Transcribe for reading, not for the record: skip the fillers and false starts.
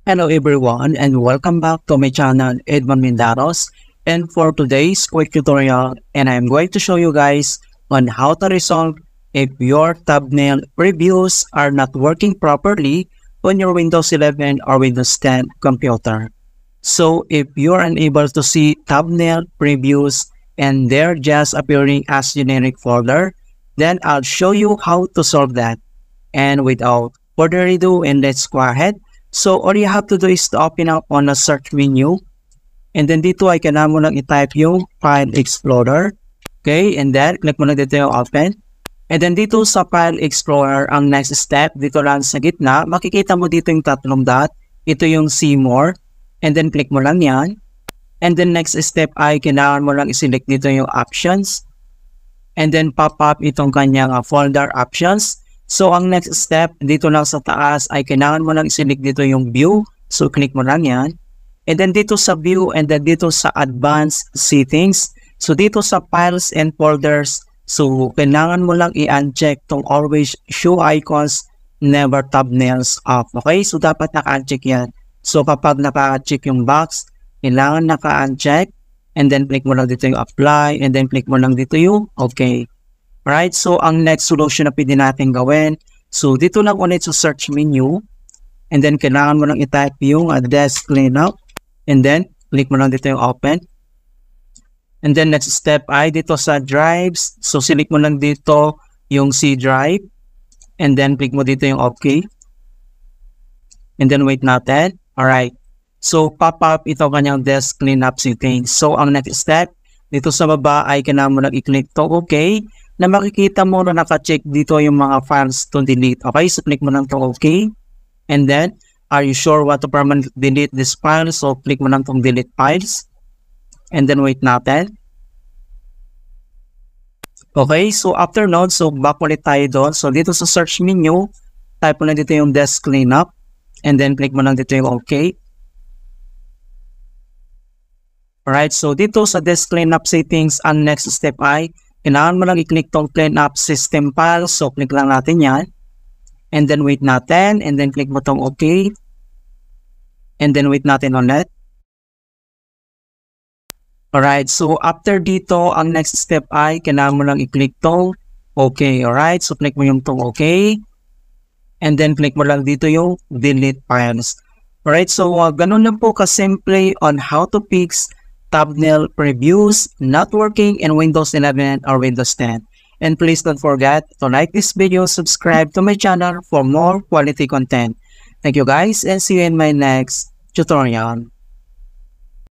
Hello everyone and welcome back to my channel Edmond Mindaros, and for today's quick tutorial I am going to show you guys on how to resolve if your thumbnail previews are not working properly on your Windows 11 or Windows 10 computer. So if you're unable to see thumbnail previews and they're just appearing as generic folder, then I'll show you how to solve that. And without further ado, and let's go ahead. So all you have to do is to open up on the search menu. And then dito ay kailangan mo lang i-type yung File Explorer. Okay, and then click mo lang dito yung open. And then dito sa File Explorer, ang next step, dito lang sa gitna, makikita mo dito yung tatlong dot. Ito yung See More. And then click mo lang yan. And then next step ay kailangan mo lang i-select dito yung options. And then pop up itong kanyang folder options. So, ang next step, dito lang sa taas ay kailangan mo lang i-select dito yung view. So, click mo lang yan. And then dito sa view and then dito sa advanced settings. So, dito sa files and folders, so, kailangan mo lang i-uncheck tong always show icons, never thumbnails off. Okay? So, dapat naka-uncheck yan. So, kapag naka-check yung box, kailangan naka-uncheck. And then, click mo lang dito yung apply. And then, click mo lang dito yung okay. Right, so ang next solution na pwede natin gawin, so dito lang ulit sa search menu, and then kailangan mo lang i-type yung desk cleanup, and then click mo lang dito yung open. And then next step ay dito sa drives, so select mo lang dito yung C drive, and then click mo dito yung okay. And then wait natin. Alright, so pop up ito kanyang desk cleanup settings. So ang next step, dito sa baba ay kailangan mo lang i-click to okay, na makikita mo na naka-check dito yung mga files to delete. Okay, so click mo lang itong okay. And then, are you sure what to permanently delete this file? So click mo lang itong delete files. And then wait natin. Okay, so after nun, so back ulit tayo doon. So dito sa search menu, type mo lang dito yung desk cleanup. And then click mo lang dito yung okay. Alright, so dito sa desk cleanup settings, ang next step ay kailangan mo lang i-click tong clean up system file. So, click lang natin yan. And then, wait natin. And then, click mo tong okay. And then, wait natin ulit. Alright. So, after dito, ang next step ay kailangan mo lang i-click tong okay. Alright. So, click mo yung tong okay. And then, click mo lang dito yung delete files. Alright. So, ganun lang po kasimple on how to fix thumbnail previews not working in Windows 11 or Windows 10. And please don't forget to like this video, subscribe to my channel for more quality content. Thank you guys and see you in my next tutorial.